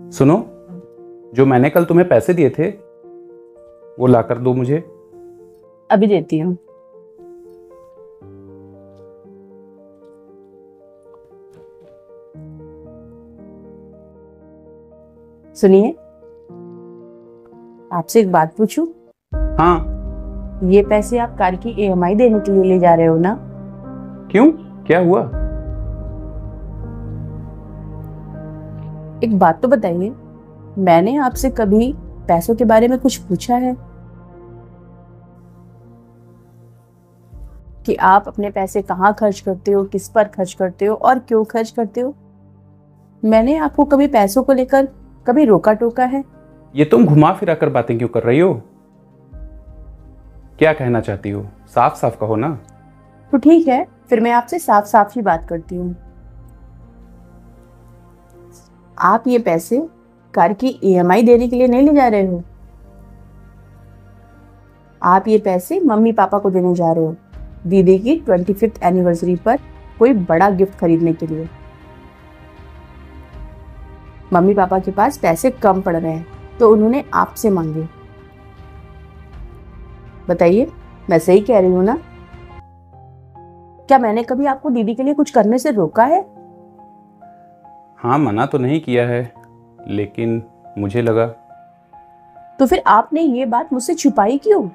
सुनो, जो मैंने कल तुम्हें पैसे दिए थे वो लाकर दो मुझे। अभी देती हूँ। सुनिए, आपसे एक बात पूछूं? हाँ। ये पैसे आप कार की EMI देने के लिए ले जा रहे हो ना? क्यों, क्या हुआ? एक बात तो बताइए, मैंने आपसे कभी पैसों के बारे में कुछ पूछा है कि आप अपने पैसे कहाँ खर्च करते हो, किस पर खर्च करते हो और क्यों खर्च करते हो? मैंने आपको कभी पैसों को लेकर कभी रोका टोका है? ये तुम घुमा फिरा कर बातें क्यों कर रही हो? क्या कहना चाहती हो? साफ साफ कहो ना। तो ठीक है, फिर मैं आपसे साफ साफ ही बात करती हूँ। आप ये पैसे कार की EMI देने के लिए नहीं ले जा रहे हो। आप ये पैसे मम्मी पापा को देने जा रहे हो दीदी की 25th एनिवर्सरी पर कोई बड़ा गिफ्ट खरीदने के लिए। मम्मी पापा के पास पैसे कम पड़ रहे हैं तो उन्होंने आपसे मांगे। बताइए, मैं सही कह रही हूँ ना? क्या मैंने कभी आपको दीदी के लिए कुछ करने से रोका है? हाँ, मना तो नहीं किया है, लेकिन मुझे लगा। तो फिर आपने ये बात मुझसे छुपाई क्यों?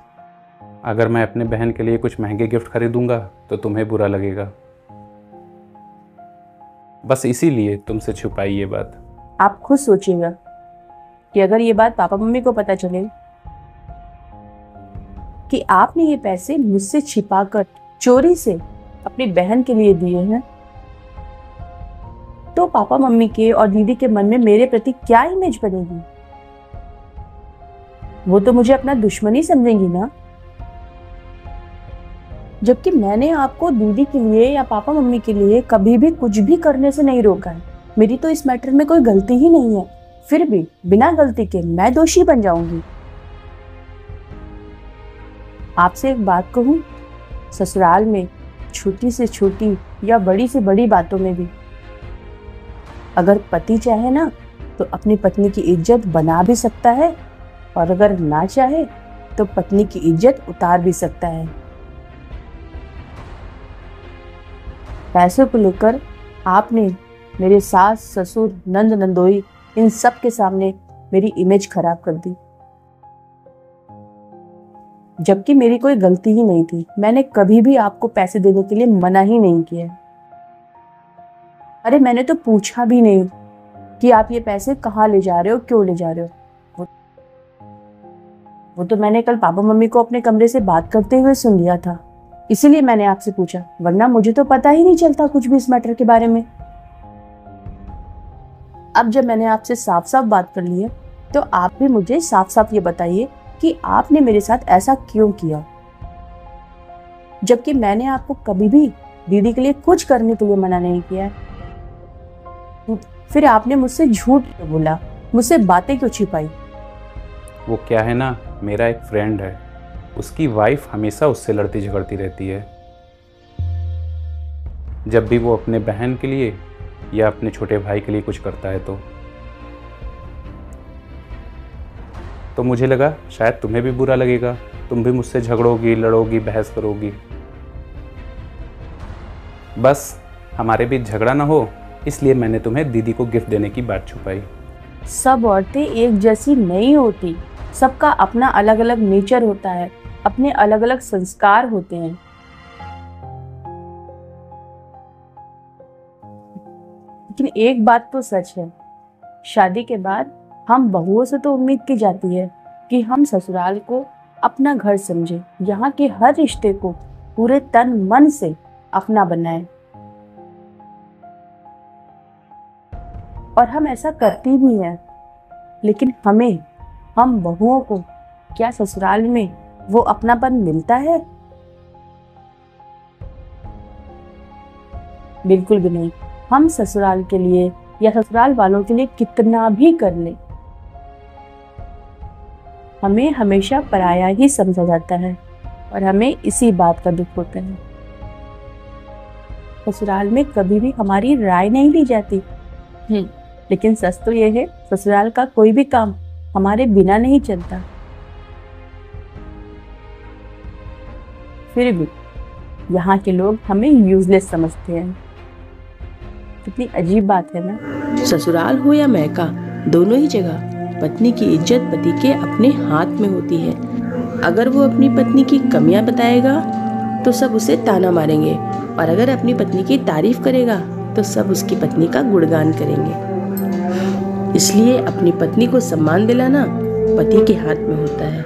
अगर मैं अपने बहन के लिए कुछ महंगे गिफ्ट खरीदूंगा तो तुम्हें बुरा लगेगा, बस इसीलिए तुमसे छुपाई ये बात। आप खुद सोचिएगा कि अगर ये बात पापा मम्मी को पता चले कि आपने ये पैसे मुझसे छिपाकर चोरी से अपनी बहन के लिए दिए हैं, तो पापा मम्मी के और दीदी के मन में मेरे प्रति क्या इमेज बनेगी? वो तो मुझे अपना दुश्मन ही समझेंगी ना। जबकि मैंने आपको दीदी के लिए या पापा मम्मी के लिए कभी भी कुछ भी करने से नहीं रोका है। मेरी तो इस मैटर में कोई गलती ही नहीं है, फिर भी बिना गलती के मैं दोषी बन जाऊंगी। आपसे एक बात कहूं, ससुराल में छोटी से छोटी या बड़ी से बड़ी बातों में भी अगर पति चाहे ना तो अपनी पत्नी की इज्जत बना भी सकता है, और अगर ना चाहे तो पत्नी की इज्जत उतार भी सकता है। पैसों को लेकर आपने मेरे सास ससुर नंद नंदोई इन सब के सामने मेरी इमेज खराब कर दी, जबकि मेरी कोई गलती ही नहीं थी। मैंने कभी भी आपको पैसे देने के लिए मना ही नहीं किया। अरे मैंने तो पूछा भी नहीं कि आप ये पैसे कहाँ ले जा रहे हो, क्यों ले जा रहे हो। वो तो मैंने कल पापा मम्मी को अपने कमरे से बात करते हुए सुन लिया था, इसीलिए मैंने आपसे पूछा, वरना मुझे तो पता ही नहीं चलता कुछ भी इस मैटर के बारे में। अब जब मैंने आपसे साफ साफ बात कर ली है तो आप भी मुझे साफ साफ ये बताइए कि आपने मेरे साथ ऐसा क्यों किया, जबकि मैंने आपको कभी भी दीदी के लिए कुछ करने के लिए मना नहीं किया है। फिर आपने मुझसे झूठ क्यों बोला, मुझसे बातें क्यों छिपाई? वो क्या है ना, मेरा एक फ्रेंड है, उसकी वाइफ हमेशा उससे लड़ती झगड़ती रहती है। जब भी वो अपने बहन के लिए या अपने छोटे भाई के लिए कुछ करता है तो मुझे लगा शायद तुम्हें भी बुरा लगेगा, तुम भी मुझसे झगड़ोगी, लड़ोगी, बहस करोगी। बस हमारे बीच झगड़ा ना हो, इसलिए मैंने तुम्हें दीदी को गिफ्ट देने की बात छुपाई। सब औरतें एक जैसी नहीं होती, सबका अपना अलग अलग नेचर होता है, अपने अलग अलग संस्कार होते हैं। लेकिन एक बात तो सच है, शादी के बाद हम बहुओं से तो उम्मीद की जाती है कि हम ससुराल को अपना घर समझे, यहाँ के हर रिश्ते को पूरे तन मन से अपना बनाए, और हम ऐसा करती भी हैं। लेकिन हम बहुओं को क्या ससुराल में वो अपनापन मिलता है? बिल्कुल भी नहीं। हम ससुराल के लिए या ससुराल वालों के लिए कितना भी कर ले, हमें हमेशा पराया ही समझा जाता है, और हमें इसी बात का दुख होता है। ससुराल में कभी भी हमारी राय नहीं ली जाती। लेकिन सच तो ये है, ससुराल का कोई भी काम हमारे बिना नहीं चलता। फिर भी यहाँ के लोग हमें यूजलेस समझते हैं। कितनी अजीब बात है ना। ससुराल हो या मैका, दोनों ही जगह पत्नी की इज्जत पति के अपने हाथ में होती है। अगर वो अपनी पत्नी की कमियां बताएगा तो सब उसे ताना मारेंगे, और अगर अपनी पत्नी की तारीफ करेगा तो सब उसकी पत्नी का गुणगान करेंगे। इसलिए अपनी पत्नी को सम्मान दिलाना पति के हाथ में होता है।